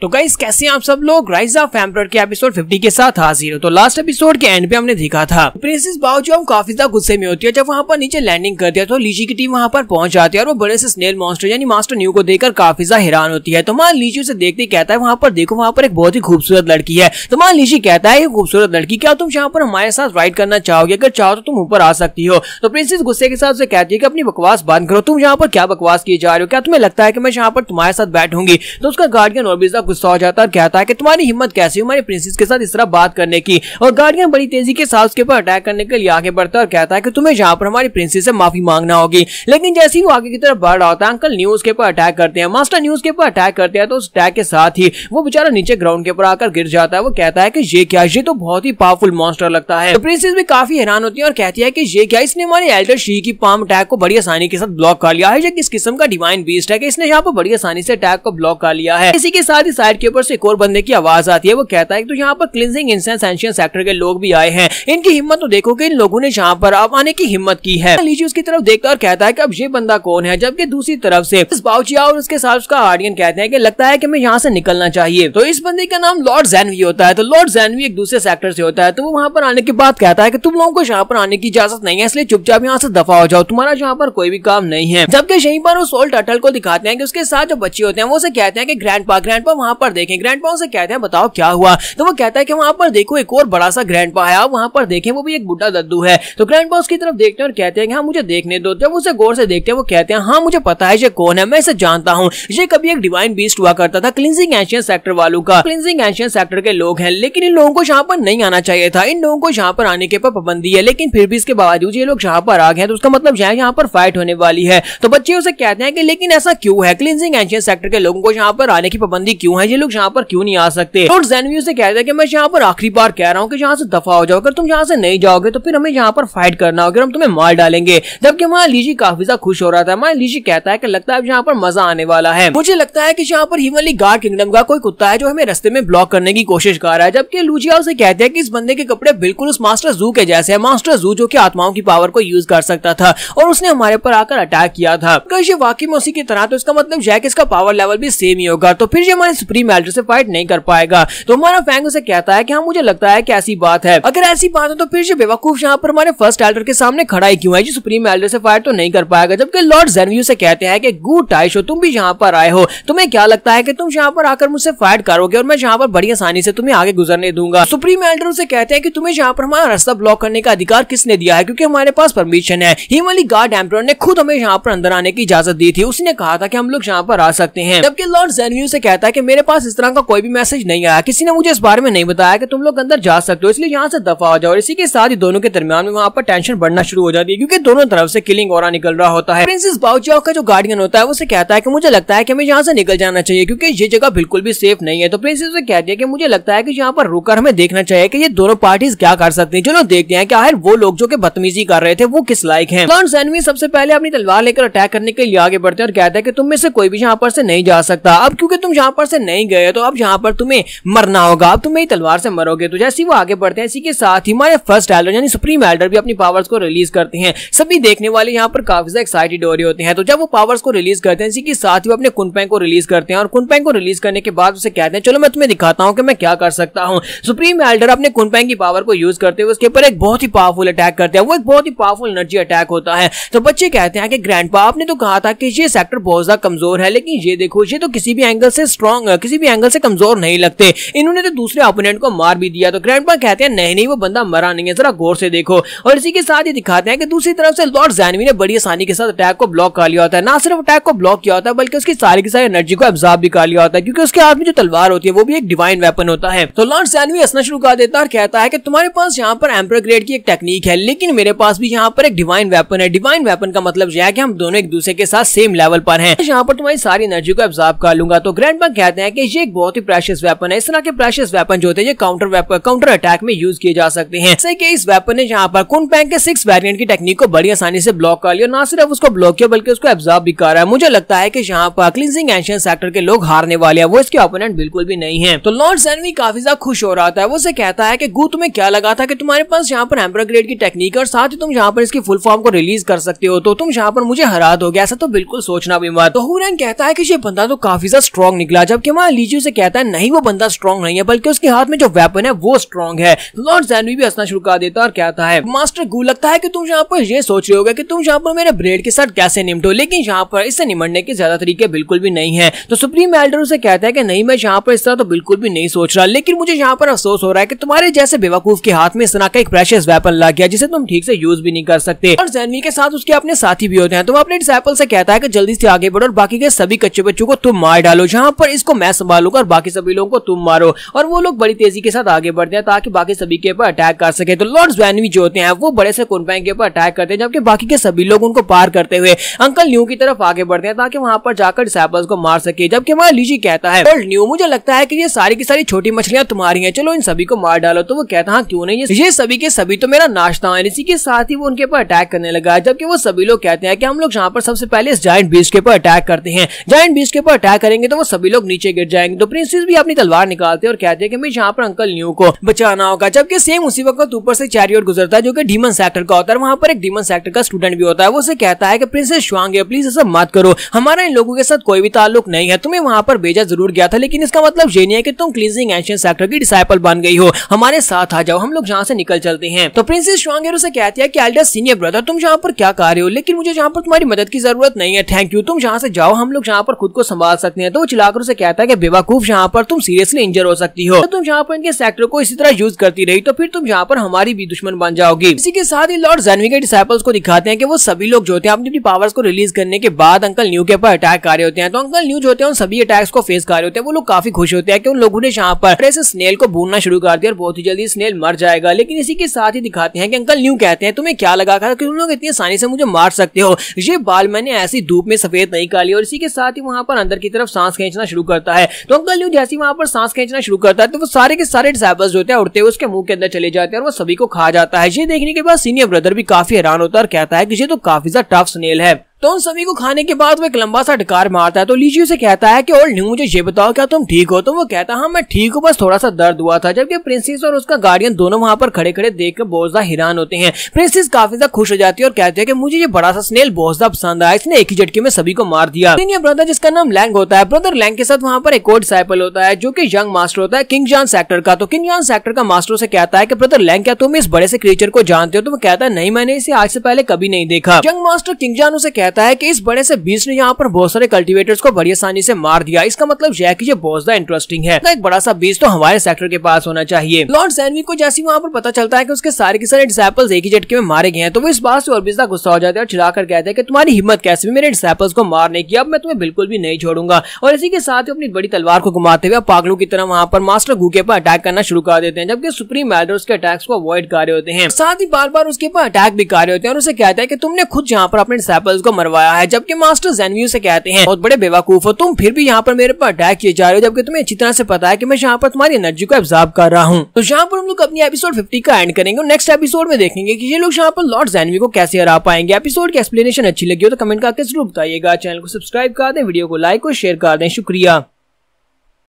तो गाइस कैसे हैं आप सब लोग। राइज ऑफ एम्परर के एपिसोड 50 के साथ हाजिर हो। तो लास्ट एपिसोड के एंड पे हमने देखा था प्रिंसेस बाओचुआंग काफी ज्यादा गुस्से में होती है जब वहां पर नीचे लैंडिंग करती है। तो लीची की टीम वहां पर पहुंच जाती है और वो बड़े से स्नेल मॉन्स्टर यानी मास्टर न्यू को देखकर काफी ज्यादा हैरान होती है। तो मान लीची उसे देखते कहता है वहां पर देखो वहां पर एक बहुत ही खूबसूरत लड़की है। तो मान लीची कहता है खूबसूरत लड़की क्या तुम यहाँ पर हमारे साथ राइड करना चाहोगे? अगर चाहो तो तुम ऊपर आ सकती हो। तो प्रिंसेस गुस्से के साथ कहती है कि अपनी बकवास बंद करो, तुम यहाँ पर क्या बकवास किए जा रहे हो? क्या तुम्हें लगता है कि मैं यहाँ पर तुम्हारे साथ बैठूंगी? तो उसका गार्डियन और भी ज्यादा गुस्सा हो जाता है और कहता है कि तुम्हारी हिम्मत कैसी हमारी प्रिंसेस के साथ इस तरह बात करने की। और गार्डियन बड़ी तेजी के साथ उसके ऊपर अटैक करने के लिए आगे बढ़ता है और कहता है कि तुम्हें यहाँ पर हमारी प्रिंसेस से माफी मांगना होगी। लेकिन जैसे ही वो आगे की तरफ बढ़ रहा होता है अंकल न्यूज के ऊपर अटैक करते हैं, मास्टर न्यूज के ऊपर अटैक करते हैं। तो उस अटैक के साथ ही वो बेचारा नीचे ग्राउंड के ऊपर आकर गिर जाता है। वो कहता है कि ये क्या, ये तो बहुत ही पावरफुल मॉन्स्टर लगता है। तो प्रिंसेस भी काफी हैरान होती है और कहती है कि ये क्या, इसने हमारे एल्डर शी की पाम अटैक को बड़ी आसानी के साथ ब्लॉक कर लिया है। ये किस किस्म का डिवाइन बीस्ट है कि इसने यहाँ पर बड़ी आसानी से अटैक को ब्लॉक कर लिया है। इसी के साथ ही साइड के ऊपर से एक और बंदे की आवाज आती है। वो कहता है तो यहाँ पर क्लींजिंग इंसेंस एंशिएंट सेक्टर के लोग भी आए हैं, इनकी हिम्मत तो देखो कि इन लोगों ने यहाँ पर आने की हिम्मत की है। लीची उसकी तरफ देखता और कहता है कि अब ये बंदा कौन है, जबकि दूसरी तरफ से बाओचिया और उसके साथ उसका गार्डियन कहते हैं कि लगता है कि मैं यहाँ से निकलना चाहिए। तो इस बंदे का नाम लॉर्ड ज़ेनवी होता है। तो लॉर्ड ज़ेनवी एक दूसरे सेक्टर से होता है। तो वो वहां पर आने के बाद कहता है कि तुम लोगों को यहाँ पर आने की इजाजत नहीं है, इसलिए चुपचाप यहाँ से दफा हो जाओ, तुम्हारा यहाँ पर कोई भी काम नहीं है। जबकि यहीं पर वो सोल टर्टल को दिखाते हैं कि उसके साथ जो बच्चे होते हैं वो उसे कहते हैं कि ग्रैंडपा वहां पर देखें। ग्रैंडपा उसे कहते हैं बताओ क्या हुआ? तो वो कहता है कि वहां पर देखो एक और बड़ा सा ग्रैंडपा है, आप वहां पर देखें वो भी एक बुढ़ा दद्दू है। तो ग्रैंडपा उसकी तरफ देखते हैं और कहते हैं कि हाँ मुझे देखने दो। जब उसे गौर से देखते हैं वो कहते हैं हाँ मुझे पता है ये कौन है, मैं इसे जानता हूँ, ये कभी एक डिवाइन बीस्ट हुआ करता था क्लींजिंग एंशिएंट सेक्टर वालों का। क्लींजिंग एंशिएंट सेक्टर के लोग हैं, लेकिन इन लोगों को यहाँ पर नहीं आना चाहिए था, इन लोगों को यहाँ पर आने के पर पाबंदी है। लेकिन फिर भी इसके बावजूद ये लोग यहाँ पर आ गए, तो उसका मतलब यहाँ पर फाइट होने वाली है। तो बच्चे उसे कहते हैं कि लेकिन ऐसा क्यों है, क्लींजिंग एंशिएंट सेक्टर के लोगों को यहाँ पर आने की पाबंदी क्यों है, ये लोग यहाँ पर क्यों नहीं आ सकते? लॉर्ड ज़ेनवी से कहते हैं कि मैं यहाँ पर आखिरी बार कह रहा हूँ कि यहाँ से दफा हो जाओ, अगर तुम यहाँ से नहीं जाओगे तो फिर हमें यहाँ पर फाइट करना होगा, हम तुम्हें मार डालेंगे। जबकि वहाँ लीची काफी ज्यादा खुश हो रहा था। वहाँ लीची कहता है कि लगता है यहाँ पर मजा आने वाला है, मुझे लगता है कि यहाँ पर हिमली गार्ड किंगडम का कोई कुत्ता है जो हमें रास्ते में ब्लॉक करने की कोशिश कर रहा है। जबकि लूजिया उसे कहते हैं कि इस बंदे के कपड़े बिल्कुल उस मास्टर जू के जैसे हैं, मास्टर जू जो कि आत्माओं की पावर को यूज कर सकता था और उसने हमारे पर आकर अटैक किया था। अगर ये वाकई में उसी की तरह तो इसका मतलब है कि इसका पावर लेवल भी सेम ही होगा, तो फिर ये हमारे सुप्रीम एल्डर से फाइट नहीं कर पाएगा। तो हमारा फैंग उसे कहता है कि हाँ मुझे लगता है कि ऐसी बात है, अगर ऐसी बात है तो फिर ये बेवकूफ यहाँ पर हमारे फर्स्ट एल्डर के सामने खड़ा ही क्यों है, जो सुप्रीम एल्डर से फाइट तो नहीं कर पाएगा। जबकि लॉर्ड ज़ेनवी से कहते हैं कि गुड टाइशो तुम भी यहाँ पर आए हो, तुम्हें क्या लगता है कि तुम यहाँ पर आकर मुझसे फाइट करोगे और मैं यहाँ पर बड़ी आसानी से तुम्हें आगे गुजरने दूंगा? सुप्रीम एल्डर उसे कहते हैं कि तुम्हें यहाँ पर हमारा रास्ता ब्लॉक करने का अधिकार किसने दिया है, क्योंकि हमारे पास परमिशन है। हिमली गार्ड एम्परर ने खुद हमें यहाँ पर अंदर आने की इजाजत दी थी, उसने कहा था कि हम लोग यहाँ पर आ सकते हैं। जबकि लॉर्ड ज़ेनवी से कहता है कि मेरे पास इस तरह का कोई भी मैसेज नहीं आया, किसी ने मुझे इस बारे में नहीं बताया कि तुम लोग अंदर जा सकते हो, इसलिए यहाँ से दफा हो जाओ। इसी के साथ ही दोनों के दरमियान में वहाँ पर टेंशन बढ़ना शुरू हो जाती है, क्योंकि दोनों तरफ से किलिंग ऑरा निकल रहा होता है। प्रिंसेस बाओचिया का जो गार्डियन होता है उसे कहता है कि मुझे लगता है कि हमें यहाँ से निकल जाना चाहिए, क्योंकि ये जगह बिल्कुल भी सेफ नहीं है। तो प्रिंसेस उसे कहती है कि मुझे लगता है कि यहाँ पर रुककर हमें देखना चाहिए कि ये दोनों पार्टीज क्या कर सकती हैं। चलो देखते हैं कि आखिर वो लोग जो कि बदतमीजी कर रहे थे वो किस लायक हैं। लॉर्ड ज़ेनवी सबसे पहले अपनी तलवार लेकर अटैक करने के लिए आगे बढ़ते हैं और कहता है कि तुम में से कोई भी यहाँ पर से नहीं जा सकता। अब क्योंकि तुम यहाँ पर से नहीं गए तो अब यहाँ पर तुम्हें मरना होगा, अब तुम मेरी तलवार से मरोगे। तो जैसे वो आगे बढ़ते हैं इसी के साथ ही हमारे फर्स्ट एल्डर यानी सुप्रीम एल्डर भी अपनी पावर्स को रिलीज करते हैं। सभी देखने वाले यहाँ पर काफी ज्यादा एक्साइटेड हो रहे होते हैं। तो जब वो पावर्स को रिलीज करते हैं इसी के साथ ही वो अपने कुनपेंग को रिलीज करते हैं और कुनपेंग को रिलीज करने के बाद उसे कहते हैं चलो मैं तुम्हें दिखाता हूँ कि मैं क्या कर सकता हूँ। सुप्रीम एल्डर अपने कुनपेंग की पावर को यूज करते हुए उसके ऊपर एक बहुत ही पावरफुल अटैक करते हैं। वो एक बहुत ही पावरफुल एनर्जी अटैक होता है। तो बच्चे कहते हैं कि ग्रैंडपा आपने तो कहा था कि ये सेक्टर बहुत ज्यादा कमजोर है, लेकिन ये देखो ये तो किसी भी एंगल से स्ट्रॉन्ग, किसी भी एंगल से कमजोर नहीं लगते, इन्होंने तो दूसरे ओपोनेंट को मार भी दिया। तो ग्रैंडपा कहते हैं नहीं वो बंदा मरा नहीं है, जरा गौर से देखो। और इसी के साथ ही दिखाते हैं कि दूसरी तरफ से लॉर्ड ज़ेनवी ने बड़ी आसानी के साथ अटैक को ब्लॉक कर लिया होता है। ना सिर्फ अटैक को ब्लॉक किया होता है बल्कि उसकी सारी की सारी एनर्जी को एब्जॉर्ब भी कर लिया होता है, क्योंकि उसके हाथ में जो तलवार होती है वो भी एक डिवाइन वेपन होता है। तो लॉर्ड ज़ेनवी हंसना शुरू कर देता है और कहता है कि तुम्हारे पास यहाँ पर एम्परर ग्रेड की एक टेक्निक है, लेकिन मेरे पास भी यहाँ पर एक डिवाइन वेपन है। डिवाइन वेपन का मतलब यह है कि हम दोनों एक दूसरे के साथ सेम लेवल पर हैं, यहाँ पर तुम्हारी सारी एनर्जी को एब्जॉर्ब कर लूंगा। तो ग्रैंडपा कहते हैं कि ये एक बहुत ही प्रेशियस वेपन है। इस तरह के प्रेशियस वेपन जो होते हैं ये काउंटर अटैक में यूज किए जा सकते हैं। जैसे कि इस वेपन ने यहाँ पर कुनपेंग के 6 वेरिएंट की टेक्निक को बड़ी आसानी से ब्लॉक कर लिया, ना सिर्फ उसको ब्लॉक किया बल्कि उसको एब्जॉर्ब भी कर रहा है। मुझे लगता है कि यहाँ पर क्लींजिंग एंशिएंट सेक्टर के लोग हारने वाले हैं, वो इसके ओपोनेंट बिल्कुल भी नहीं है। तो लॉर्ड ज़ेनवी काफी ज्यादा खुश हो रहा था। वो से कहता है कि गू तुम्हें क्या लगा था कि तुम्हारे पास यहाँ पर एम्परर ग्रेड की टेक्निक और साथ ही तुम यहाँ पर इसकी फुल फॉर्म को रिलीज कर सकते हो, तो तुम यहाँ पर मुझे हरा दोगे, ऐसा तो बिल्कुल सोचना भी मत। तो हुरैन कहता है कि ये बंदा तो काफी ज्यादा स्ट्रॉन्ग निकला, जबकि जबकि हमारा लीजी उसे कहता है नहीं वो बंदा स्ट्रॉन्ग नहीं है बल्कि उसके हाथ में जो वेपन है वो स्ट्रॉन्ग है। लॉर्ड ज़ेनवी भी हंसना शुरू कर देता है और कहता है मास्टर गू लगता है कि तुम यहाँ पर ये सोच रहे होगे कि तुम यहाँ पर मेरे ब्रेड के साथ कैसे निपटो, लेकिन यहाँ पर इससे निमटने के ज्यादा तरीके बिल्कुल भी नहीं है। तो सुप्रीम एल्डर उसे कहता है कि नहीं मैं यहाँ पर इस तरह तो बिल्कुल भी नहीं सोच रहा, लेकिन मुझे यहाँ पर अफसोस हो रहा है कि तुम्हारे जैसे बेवकूफ के हाथ में इस तरह का एक प्रेशियस वेपन लग गया जिसे तुम ठीक से यूज भी नहीं कर सकते। और ज़ेनवी के साथ उसके अपने साथी भी होते हैं। तो अपने डिसाइपल से कहता है कि जल्दी से आगे बढ़ो और बाकी के सभी कच्चे बच्चों को तुम मार डालो, जहाँ पर इसको मैं संभालूंगा और बाकी सभी लोगों को तुम मारो। और वो लोग बड़ी तेजी के साथ आगे बढ़ते हैं ताकि बाकी सभी के ऊपर अटैक कर सके। तो लॉर्ड ज़ेनवी जो होते हैं वो बड़े से कुनपैंग के ऊपर अटैक करते हैं, जबकि बाकी के सभी लोग उनको पार करते हुए अंकल न्यू की तरफ आगे बढ़ते हैं ताकि वहां पर जाकर डिसाइपल्स को मार सके। जबकि हमारा लीजी कहता है ओल्ड न्यू मुझे लगता है कि ये सारी की सारी छोटी मछलियां तुम्हारी हैं, चलो इन सभी को मार डालो। तो वो कहता है क्यों नहीं, ये सभी के सभी तो मेरा नाश्ता है। इसी के साथ ही वो उनके ऊपर अटैक करने लगा, जबकि वो सभी लोग कहते हैं कि हम लोग यहाँ पर सबसे पहले इस जायंट बीस्ट के ऊपर अटैक करते हैं। जायंट बीस्ट के ऊपर अटैक करेंगे तो वो सभी लोग नीचे गिर जाएंगे। तो प्रिंसेस भी अपनी तलवार निकालते हैं और कहते हैं कि मुझे यहाँ पर अंकल न्यू को बचाना होगा। जबकि सेम उसी वक्त ऊपर से चैरियट गुजरता है जो कि डीमन सेक्टर का होता है। वहाँ पर एक डीमन सेक्टर का स्टूडेंट भी होता है। वो उसे कहता है कि प्रिंसेस श्वांगे प्लीज ऐसा मत करो, हमारा इन लोगों के साथ कोई भी ताल्लुक नहीं है, तुम्हें वहाँ पर भेजा जरूर गया था लेकिन इसका मतलब ये नहीं है कि तुम क्लींजिंग एंशिएंट सेक्टर की डिसाइपल बन गई हो, हमारे साथ आ जाओ, हम लोग यहाँ से निकल चलते हैं। तो प्रिंसेस श्वांगे उसे कहती है कि एल्डर सीनियर ब्रदर तुम यहाँ पर क्या कर रहे हो, लेकिन मुझे यहाँ पर तुम्हारी मदद की जरूरत नहीं है, थैंक यू, तुम यहाँ से जाओ, हम लोग यहाँ पर खुद को संभाल सकते हैं। तो वो चिल्लाकर उसे कहता है कि बेवकूफ यहाँ पर तुम सीरियसली इंजर हो सकती हो, तो तुम यहाँ पर इनके सेक्टर को इसी तरह यूज करती रही तो फिर तुम यहाँ पर हमारी भी दुश्मन बन जाओगी। इसी के साथ ही लॉर्ड ज़ेनवी के डिसाइपल्स को दिखाते हैं कि वो सभी लोग जो होते हैं अपनी पावर्स को रिलीज करने के बाद अंकल न्यू के ऊपर अटैक कर रहे होते हैं। तो अंकल न्यू जो होते हैं उन सभी अटैक्स को फेस कर रहे होते हैं। वो लोग काफी खुश होते हैं कि उन लोगों ने यहाँ पर ऐसे स्नेल को भूनना शुरू कर दिया और बहुत ही जल्दी स्नेल मर जाएगा। लेकिन इसी के साथ ही दिखाते हैं कि अंकल न्यू कहते हैं तुम्हें क्या लगा कि तुम लोग इतनी आसानी से मुझे मार सकते हो, ये बाल मैंने ऐसी धूप में सफेद नहीं कर लिया। और इसी के साथ ही वहां पर अंदर की तरफ सांस खींचना शुरू करता है। तो अंकल न्यू जैसे वहां पर सांस खींचना शुरू करता है तो वो सारे के सारे डिसाइपल्स जो होते हैं उड़ते हुए उसके मुंह के अंदर चले जाते हैं और वो सभी को खा जाता है। ये देखने के बाद सीनियर ब्रदर भी काफी हैरान होता है और कहता है कि ये तो काफी ज्यादा टफ स्नेल है। तो उन सभी को खाने के बाद वो एक लंबा सा डकार मारता है। तो लीजी उसे कहता है कि ओल्ड न्यू मुझे ये बताओ क्या तुम ठीक हो। तो वो कहता है हाँ मैं ठीक हूँ, बस थोड़ा सा दर्द हुआ था। जबकि प्रिंसेस और उसका गार्डियन दोनों वहां पर खड़े खड़े देखकर बहुत ज्यादा हैरान होते हैं। प्रिंसेस काफी ज्यादा खुश हो जाती है और कहते हैं कि मुझे ये बड़ा सा स्नेल बहुत ज्यादा पसंद आया, इसने एक ही झटके में सभी को मार दिया। सीनियर ब्रदर जिसका नाम लैंग होता है, ब्रदर लैंग के साथ वहां पर एक और डिसाइपल होता है जो कि यंग मास्टर होता है किंग जॉन सेक्टर का। तो किंग जॉन सेक्टर का मास्टर से कहता है कि ब्रदर लैंग क्या तुम इस बड़े से क्रिएचर को जानते हो। तो वो कहता है नहीं मैंने इसे आज से पहले कभी नहीं देखा। यंग मास्टर किंग जॉन उसे कहता है कि इस बड़े बीस्ट ने यहाँ पर बहुत सारे कल्टीवेटर्स को बड़ी आसानी से मार दिया, इसका मतलब यह है कि ये बहुत ज्यादा इंटरेस्टिंग है, एक बड़ा सा बीस्ट तो हमारे सेक्टर के पास होना चाहिए। लॉर्ड ज़ेनवी को जैसे वहाँ पर पता चलता है कि उसके सारे के सारे डिसाइपल्स एक ही झटके में मारे गए हैं तो वो इस बात से और भी ज्यादा गुस्सा हो जाते हैं और चिल्लाकर कहते हैं कि तुम्हारी हिम्मत कैसे भी मेरे डिसाइपल्स को मारने की, अब मैं तुम्हें बिल्कुल भी नहीं छोड़ूंगा। और इसी के साथ ही अपनी बड़ी तलवार को घुमाते हुए पागलों की तरह वहाँ पर मास्टर गू के ऊपर अटैक करना शुरू कर देते हैं, जबकि सुप्रीम एल्डर उसके अटैक्स को अवॉइड कर रहे होते हैं, साथ ही बार बार उसके ऊपर अटैक भी कर रहे होते हैं और उसे कहता है कि तुमने खुद यहाँ पर अपने डिसाइपल्स को मरवाया है। जबकि मास्टर ज़ेनवी से कहते हैं बहुत बड़े बेवकूफ हो तुम, फिर भी यहाँ पर मेरे पर अटैक किए जा रहे हो, जबकि तुम्हें अच्छी तरह से पता है कि मैं यहाँ पर तुम्हारी एनर्जी को एब्जॉर्ब कर रहा हूँ। तो यहाँ पर हम लोग अपनी एपिसोड 50 का एंड करेंगे। नेक्स्ट एपिसोड में देखेंगे कि ये लोग यहाँ पर लॉर्ड ज़ेनवी को कैसे हरा पाएंगे। एपिसोड की एक्सप्लेनेशन अच्छी लगी हो तो कमेंट करके जरूर बताइएगा। चैनल को सब्सक्राइब कर दें, वीडियो को लाइक और शेयर कर दें। शुक्रिया।